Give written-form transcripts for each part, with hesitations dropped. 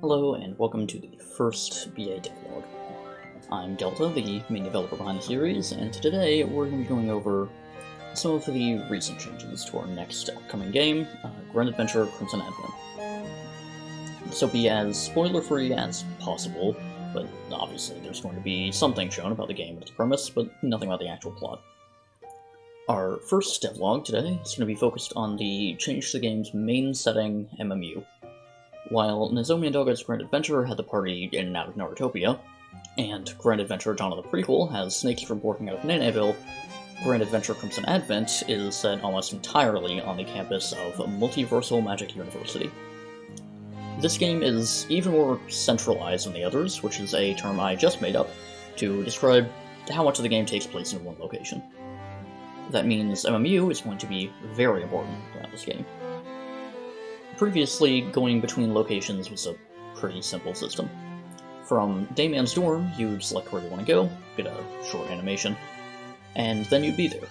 Hello and welcome to the first BA Devlog. I'm Delta, the main developer behind the series, and today we're going to be going over some of the recent changes to our next upcoming game, Grand Adventure Crimson Advent. This will be as spoiler-free as possible, but obviously there's going to be something shown about the game and its premise, but nothing about the actual plot. Our first devlog today is going to be focused on the change to the game's main setting, MMU. While Nozomi and Doga's Grand Adventure had the party in and out of Narutopia, and Grand Adventure Dawn of the Prequel has Snakes from working out of Nanaville, Grand Adventure Crimson Advent is set almost entirely on the campus of Multiversal Magic University. This game is even more centralized than the others, which is a term I just made up to describe how much of the game takes place in one location. That means MMU is going to be very important throughout this game. Previously, going between locations was a pretty simple system. From Dayman's dorm, you'd select where you want to go, get a short animation, and then you'd be there.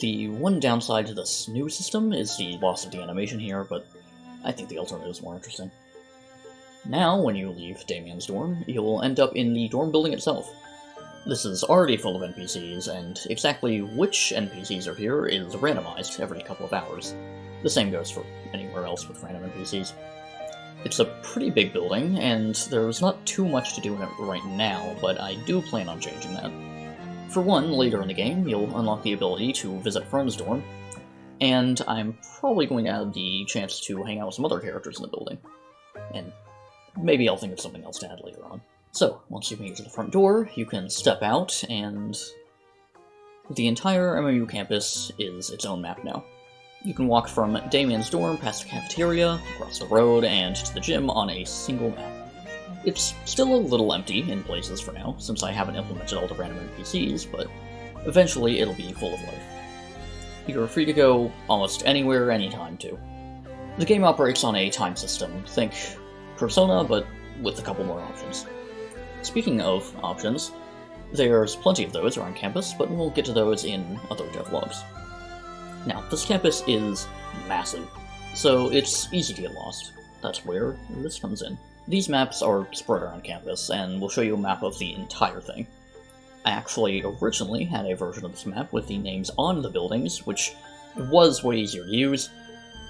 The one downside to this new system is the loss of the animation here, but I think the alternative is more interesting. Now, when you leave Dayman's dorm, you'll end up in the dorm building itself. This is already full of NPCs, and exactly which NPCs are here is randomized every couple of hours. The same goes for anywhere else with random NPCs. It's a pretty big building, and there's not too much to do in it right now, but I do plan on changing that. For one, later in the game, you'll unlock the ability to visit a friend's dorm, and I'm probably going to add the chance to hang out with some other characters in the building. And maybe I'll think of something else to add later on. So, once you've made it to the front door, you can step out, and the entire MMU campus is its own map now. You can walk from Dayman's dorm past the cafeteria, across the road, and to the gym on a single map. It's still a little empty in places for now, since I haven't implemented all the random NPCs, but eventually it'll be full of life. You're free to go almost anywhere, anytime, too. The game operates on a time system. Think Persona, but with a couple more options. Speaking of options, there's plenty of those around campus, but we'll get to those in other devlogs. Now, this campus is massive, so it's easy to get lost. That's where this comes in. These maps are spread around campus, and will show you a map of the entire thing. I actually originally had a version of this map with the names on the buildings, which was way easier to use,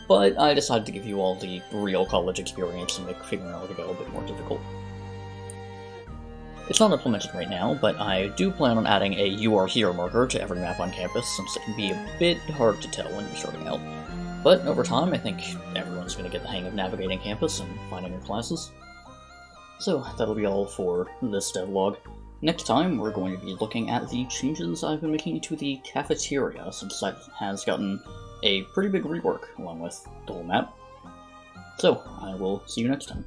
but I decided to give you all the real college experience and make figuring out where to go a bit more difficult. It's not implemented right now, but I do plan on adding a "You Are Here" marker to every map on campus, since it can be a bit hard to tell when you're starting out. But over time, I think everyone's going to get the hang of navigating campus and finding your classes. So that'll be all for this devlog. Next time, we're going to be looking at the changes I've been making to the cafeteria, since that has gotten a pretty big rework, along with the whole map. So, I will see you next time.